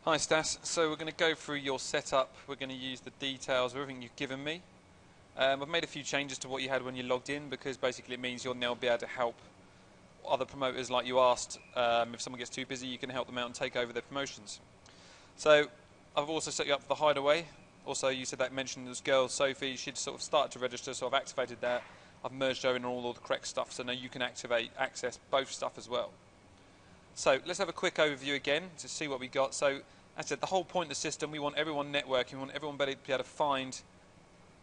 Hi Stas, so we're going to go through your setup. We're going to use the details of everything you've given me. I've made a few changes to what you had when you logged in because basically it means you'll now be able to help other promoters like you asked. If someone gets too busy, you can help them out and take over their promotions. So I've also set you up for the hideaway. Also, you said that mentioned this girl Sophie, she'd sort of started to register, so I've activated that. I've merged her in all the correct stuff, so now you can access both stuff as well. So let's have a quick overview again to see what we got. So as I said, the whole point of the system, we want everyone networking, we want everyone to be able to find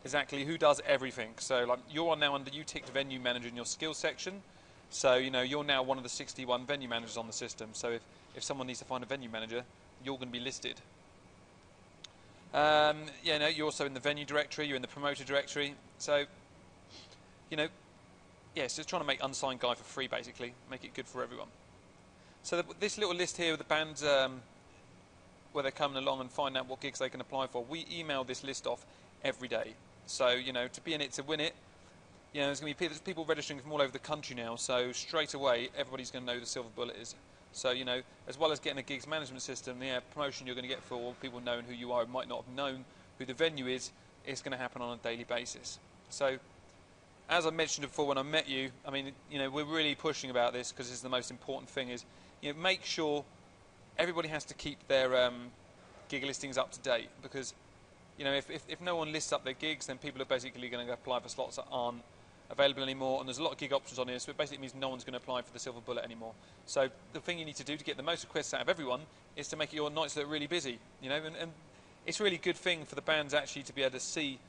exactly who does everything. So like you're now under, you ticked venue manager in your skills section. So you're now one of the 61 venue managers on the system. So if someone needs to find a venue manager, you're going to be listed. You're also in the venue directory, you're in the promoter directory. So, just trying to make Unsigned Guy for free basically, make it good for everyone. So this little list here of the bands where they're coming along and find out what gigs they can apply for, we email this list off every day. So, to be in it to win it, there's going to be people registering from all over the country now, so straight away everybody's going to know who the Silver Bullet is. So, as well as getting a gigs management system, the promotion you're going to get for all people knowing who you are who might not have known who the venue is going to happen on a daily basis. So, as I mentioned before when I met you, I mean, we're really pushing about this because this is the most important thing is, make sure everybody has to keep their gig listings up to date because, if no one lists up their gigs, then people are basically going to apply for slots that aren't available anymore, and there's a lot of gig options on here, so it basically means no one's going to apply for the Silver Bullet anymore. So the thing you need to do to get the most requests out of everyone is to make your nights look really busy, and it's a really good thing for the bands actually to be able to see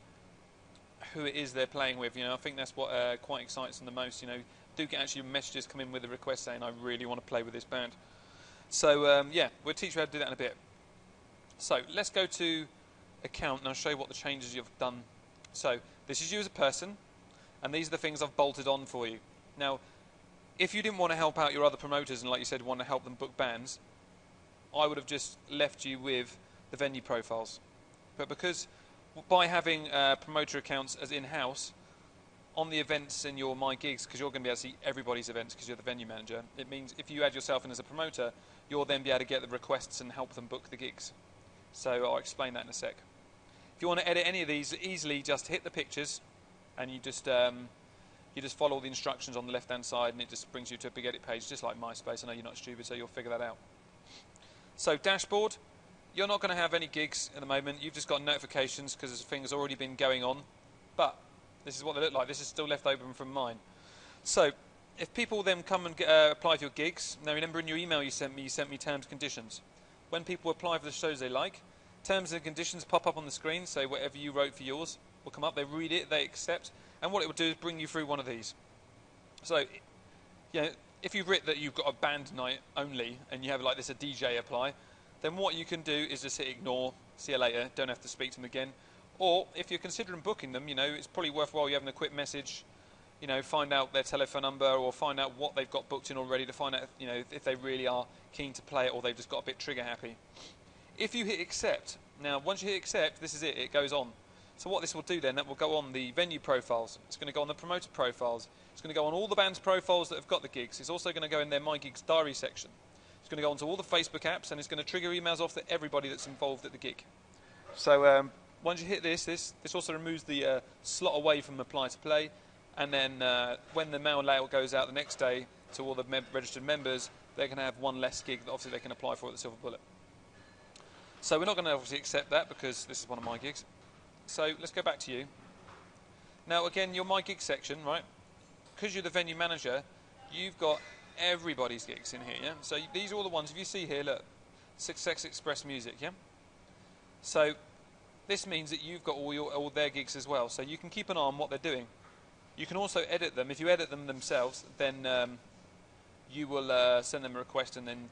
who it is they're playing with. I think that's what quite excites them the most. Do get actually messages come in with a request saying I really want to play with this band. So we'll teach you how to do that in a bit. So let's go to account and I'll show you what the changes you've done. So this is you as a person, and these are the things I've bolted on for you. Now, if you didn't want to help out your other promoters and, like you said, want to help them book bands, I would have just left you with the venue profiles. But because by having promoter accounts as in-house, on the events in your My Gigs, because you're going to be able to see everybody's events because you're the venue manager, it means if you add yourself in as a promoter, you'll then be able to get the requests and help them book the gigs. So I'll explain that in a sec. If you want to edit any of these, easily just hit the pictures, and you just follow the instructions on the left-hand side, and it just brings you to a big edit page, just like MySpace. I know you're not stupid, so you'll figure that out. So dashboard, you're not going to have any gigs at the moment. You've just got notifications because this thing has already been going on. But this is what they look like. This is still left open from mine. So if people then come and apply for your gigs, now remember in your email you sent me terms and conditions. When people apply for the shows they like, terms and conditions pop up on the screen, so whatever you wrote for yours will come up, they read it, they accept, and what it will do is bring you through one of these. So, if you've written that you've got a band night only, and you have like this a DJ apply, then what you can do is just hit ignore, see you later, don't have to speak to them again. Or, if you're considering booking them, it's probably worthwhile you having a quick message, find out their telephone number, or find out what they've got booked in already to find out, if they really are keen to play it, or they've just got a bit trigger happy. If you hit accept, now once you hit accept, this is it, it goes on. So what this will do then, that will go on the venue profiles, it's going to go on the promoter profiles, it's going to go on all the band's profiles that have got the gigs, it's also going to go in their My Gigs diary section, it's going to go onto all the Facebook apps, and it's going to trigger emails off to everybody that's involved at the gig. So once you hit this also removes the slot away from apply to play, and then when the mail layout goes out the next day to all the registered members, they're going to have one less gig that obviously they can apply for at the Silver Bullet. So we're not going to obviously accept that because this is one of my gigs. So let's go back to you. Now again, your My Gigs section, right? Because you're the venue manager, you've got everybody's gigs in here, yeah? So these are all the ones, if you see here, look, Success Express Music, yeah? So this means that you've got all their gigs as well, so you can keep an eye on what they're doing. You can also edit them. If you edit them themselves, then you will send them a request, and then,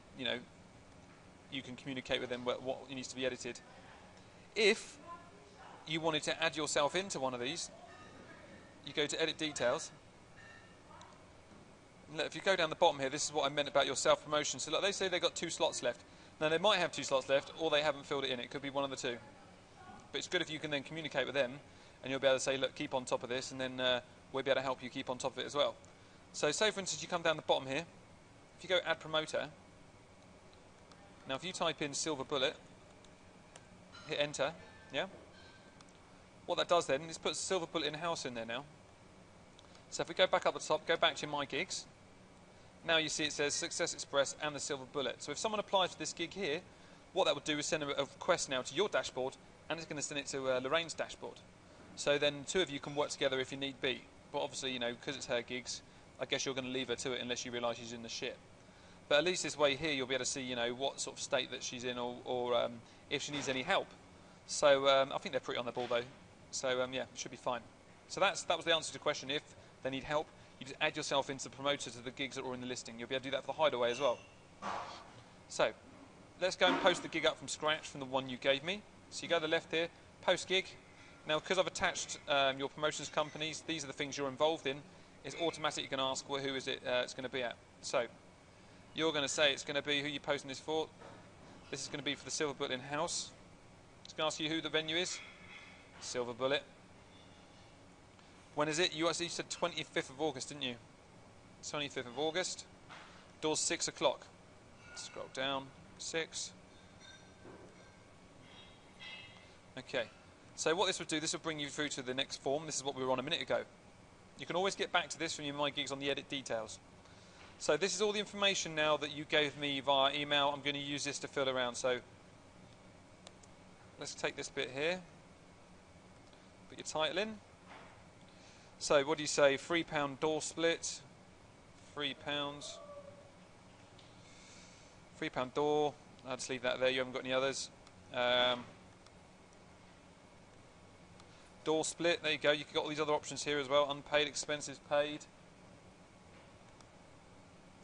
you can communicate with them what needs to be edited. If you wanted to add yourself into one of these, you go to edit details. And look, if you go down the bottom here, this is what I meant about your self-promotion. So look, they say they've got 2 slots left. Now they might have 2 slots left, or they haven't filled it in. It could be one of the two. But it's good if you can then communicate with them, and you'll be able to say, look, keep on top of this, and then we'll be able to help you keep on top of it as well. So say, for instance, you come down the bottom here. If you go add promoter, Now if you type in Silver Bullet, hit enter, yeah? What that does then is put Silver Bullet in-house in there now. So if we go back up the top, go back to My Gigs, now you see it says Success Express and the Silver Bullet. So if someone applies for this gig here, what that would do is send a request now to your dashboard, and it's going to send it to Lorraine's dashboard. So then the two of you can work together if you need be. But obviously, you know, because it's her gigs, I guess you're going to leave her to it unless you realise she's in the shit. But at least this way here, you'll be able to see, you know, what sort of state that she's in, or if she needs any help. So I think they're pretty on the ball though. So yeah, it should be fine. So that was the answer to the question. If they need help, you just add yourself into the promoters of the gigs that are in the listing. You'll be able to do that for the hideaway as well. So let's go and post the gig up from scratch from the one you gave me. So you go to the left here, post gig. Now because I've attached your promotions companies, these are the things you're involved in, it's automatically going to ask, well, who is it it's going to be at. So you're going to say it's going to be who you're posting this for. This is going to be for the Silver Bullet in-house. It's going to ask you who the venue is. Silver Bullet. When is it? You actually said 25th of August, didn't you? 25th of August. Doors 6 o'clock. Scroll down. 6. Okay. So what this would do, this will bring you through to the next form. This is what we were on a minute ago. You can always get back to this from your My Gigs on the edit details. So this is all the information now that you gave me via email. I'm going to use this to fill around. So let's take this bit here. Put your title in. So what do you say? £3 door split. £3. £3 door. I'll just leave that there. You haven't got any others. Door split. There you go. You've got all these other options here as well. Unpaid expenses paid.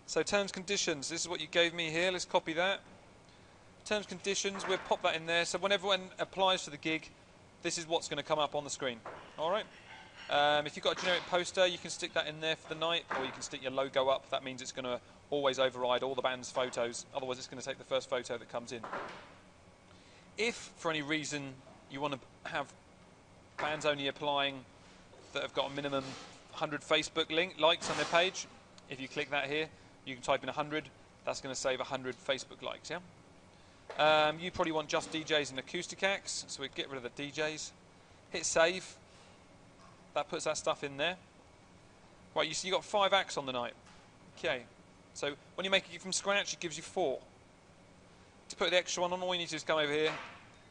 So terms conditions. This is what you gave me here. Let's copy that. Terms conditions. We'll pop that in there. So when everyone applies for the gig, this is what's going to come up on the screen. All right. If you've got a generic poster, you can stick that in there for the night, or you can stick your logo up. That means it's going to always override all the band's photos. Otherwise, it's going to take the first photo that comes in. If, for any reason, you want to have bands only applying that have got a minimum 100 Facebook likes on their page, if you click that here, you can type in 100. That's going to save 100 Facebook likes, yeah? You probably want just DJs and acoustic acts, so we get rid of the DJs. Hit save. That puts that stuff in there. Right, you see you've got 5 acts on the night. Okay, so when you make it from scratch, it gives you 4. To put the extra one on, all you need to do is come over here,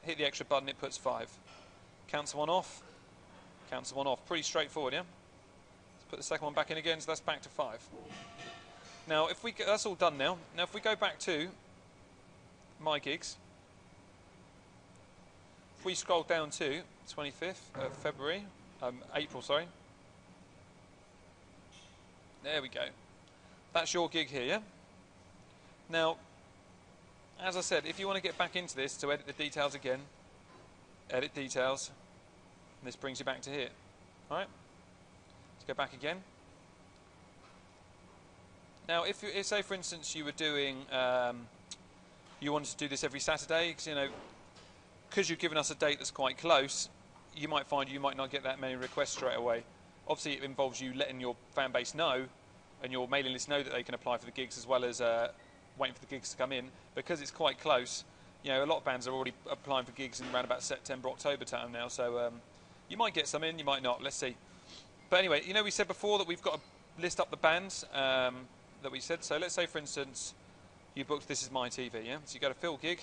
hit the extra button, it puts 5. Cancel one off, cancel one off. Pretty straightforward, yeah? Let's put the second one back in again, so that's back to 5. Now, if we that's all done now. Now, if we go back to My Gigs, if we scroll down to 25th of February, April, sorry. There we go. That's your gig here, yeah? Now, as I said, if you want to get back into this to edit the details again, edit details, and this brings you back to here. All right? Let's go back again. Now, if say, for instance, you were doing, you wanted to do this every Saturday, because, you know, because you've given us a date that's quite close, you might find you might not get that many requests straight away. Obviously, it involves you letting your fan base know and your mailing list know that they can apply for the gigs, as well as waiting for the gigs to come in. Because it's quite close, you know, a lot of bands are already applying for gigs in around about September, October time now. So you might get some in, you might not. Let's see. But anyway, you know, we said before that we've got to list up the bands that we said. So let's say, for instance, you booked This Is My TV, yeah? So you go to Fill Gig.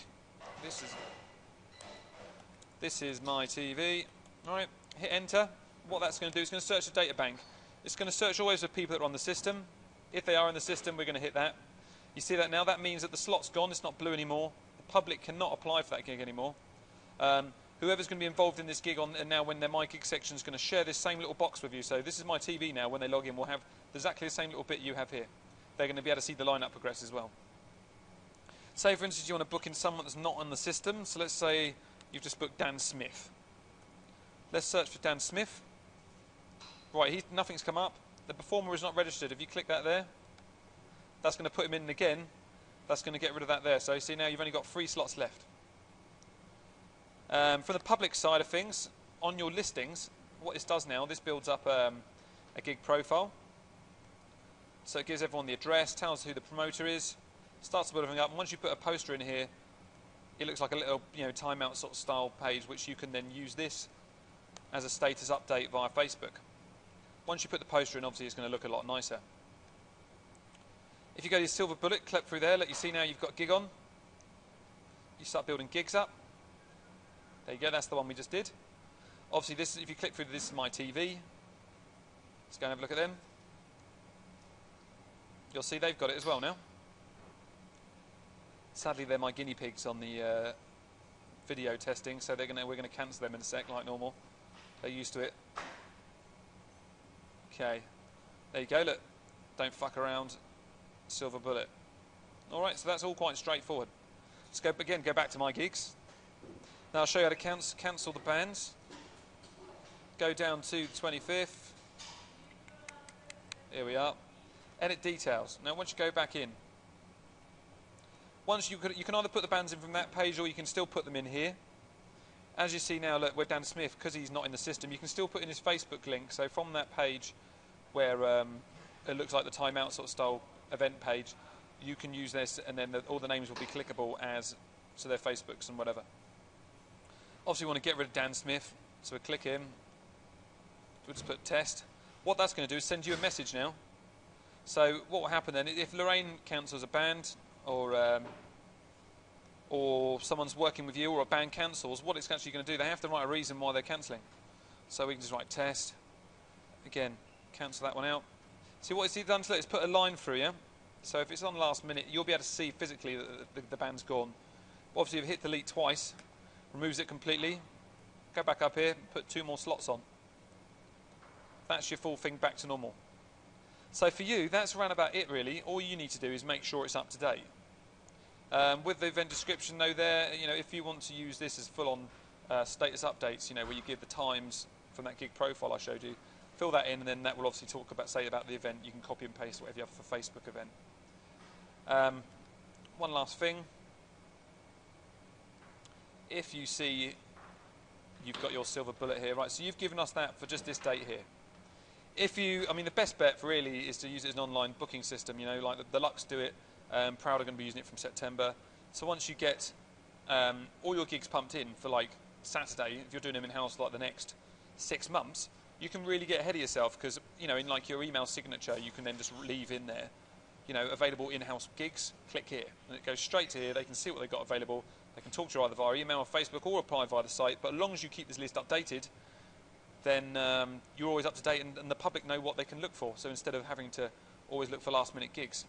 This is My TV. All right, hit enter. What that's going to do is going to search the data bank. It's going to search always for people that are on the system. If they are in the system, we're going to hit that. You see that now? That means that the slot's gone. It's not blue anymore. The public cannot apply for that gig anymore. Whoever's going to be involved in this gig and now when their My Gig section is going to share this same little box with you. So This Is My TV now, when they log in, will have exactly the same little bit you have here. They're going to be able to see the lineup progress as well. Say, for instance, you want to book in someone that's not on the system. So let's say you've just booked Dan Smith. Let's search for Dan Smith. Right, nothing's come up. The performer is not registered. If you click that there, that's going to put him in again. That's going to get rid of that there. So you see now you've only got 3 slots left. From the public side of things, on your listings, what this does now, this builds up a gig profile. So it gives everyone the address, tells who the promoter is, starts building up. And once you put a poster in here, it looks like a little, timeout sort of style page, which you can then use this as a status update via Facebook. Once you put the poster in, obviously it's going to look a lot nicer. If you go to your silver bullet, click through there, let you see now you've got gig on. You start building gigs up. There you go, that's the one we just did. Obviously, this, if you click through, this is my TV. Let's go and have a look at them. You'll see they've got it as well now. Sadly, they're my guinea pigs on the video testing, so we're going to cancel them in a sec, like normal. They're used to it. Okay, there you go. Look, don't fuck around. Silver bullet. All right, so that's all quite straightforward. Let's go again. Go back to my gigs. Now I'll show you how to cancel the bands. Go down to the 25th. Here we are. Edit details. Now once you go back in, you can either put the bands in from that page or you can still put them in here. As you see now, look, we're Dan Smith, because he's not in the system, you can still put in his Facebook link. So from that page where it looks like the timeout sort of style event page, you can use this, and then all the names will be clickable as to their Facebooks and whatever. Obviously we want to get rid of Dan Smith, so we click him. We'll just put test. What that's going to do is send you a message now. So what will happen then, if Lorraine cancels a band, or someone's working with you, or a band cancels, what it's actually going to do, they have to write a reason why they're cancelling. So we can just write test. Again, cancel that one out. See what it's done to it? It's put a line through, yeah? So if it's on last minute, you'll be able to see physically that the band's gone. But obviously if you hit delete twice, removes it completely. Go back up here, put 2 more slots on. That's your full thing back to normal. So for you, that's around about it really. All you need to do is make sure it's up to date. With the event description though there, if you want to use this as full-on status updates, where you give the times from that gig profile I showed you, fill that in, and then that will obviously talk about, say, about the event. You can copy and paste whatever you have for Facebook event. One last thing. If you see you've got your silver bullet here, right, so you've given us that for just this date here. The best bet really is to use it as an online booking system, like the Lux do it, Proud are going to be using it from September. So once you get all your gigs pumped in for like Saturday, if you're doing them in-house like the next 6 months, you can really get ahead of yourself, because, in like your email signature, you can then just leave in there, available in-house gigs, click here, and it goes straight to here. They can see what they've got available. They can talk to you either via email or Facebook, or apply via the site. But as long as you keep this list updated, then you're always up to date, and the public know what they can look for. So instead of having to always look for last-minute gigs.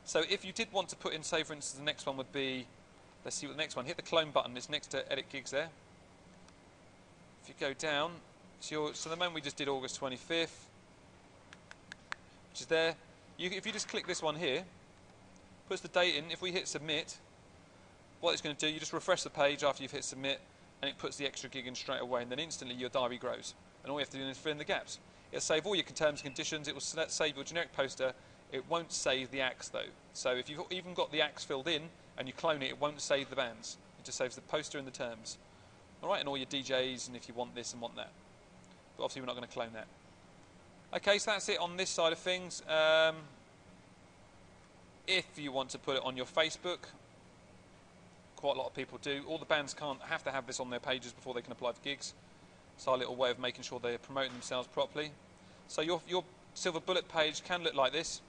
So if you did want to put in, say, for instance, the next one would be, let's see what the next one, hit the clone button. It's next to edit gigs there. If you go down, so the moment we just did August 25th, which is there. If you just click this one here, puts the date in. If we hit submit, what it's going to do, you just refresh the page after you've hit submit, and it puts the extra gig in straight away, and then instantly your diary grows. And all you have to do is fill in the gaps. It'll save all your terms and conditions. It will save your generic poster. It won't save the acts though. So if you've even got the acts filled in and you clone it, it won't save the bands. It just saves the poster and the terms. All right, and all your DJs, and if you want this and want that. But obviously we're not going to clone that. Okay, so that's it on this side of things. If you want to put it on your Facebook, quite a lot of people do. All the bands have to have this on their pages before they can apply for gigs. It's our little way of making sure they're promoting themselves properly. So your silver bullet page can look like this.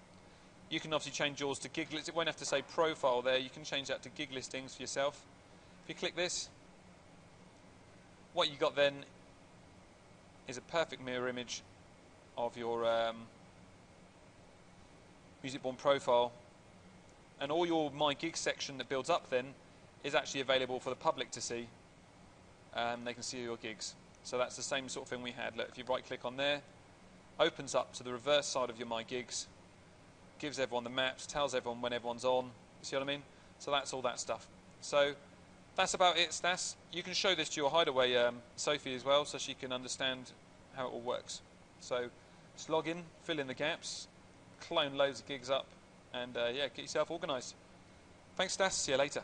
You can obviously change yours to gig listings. It won't have to say profile there. You can change that to gig listings for yourself. If you click this, what you got then is a perfect mirror image of your Musicborn profile, and all your My Gigs section that builds up then is actually available for the public to see. They can see your gigs. So that's the same sort of thing we had. Look, if you right click on there, opens up to the reverse side of your My Gigs, gives everyone the maps, tells everyone when everyone's on. You see what I mean? So that's all that stuff. So that's about it, Stas. You can show this to your hideaway Sophie as well, so she can understand how it all works. So just log in, fill in the gaps, clone loads of gigs up, and yeah, get yourself organised. Thanks, Stas. See you later.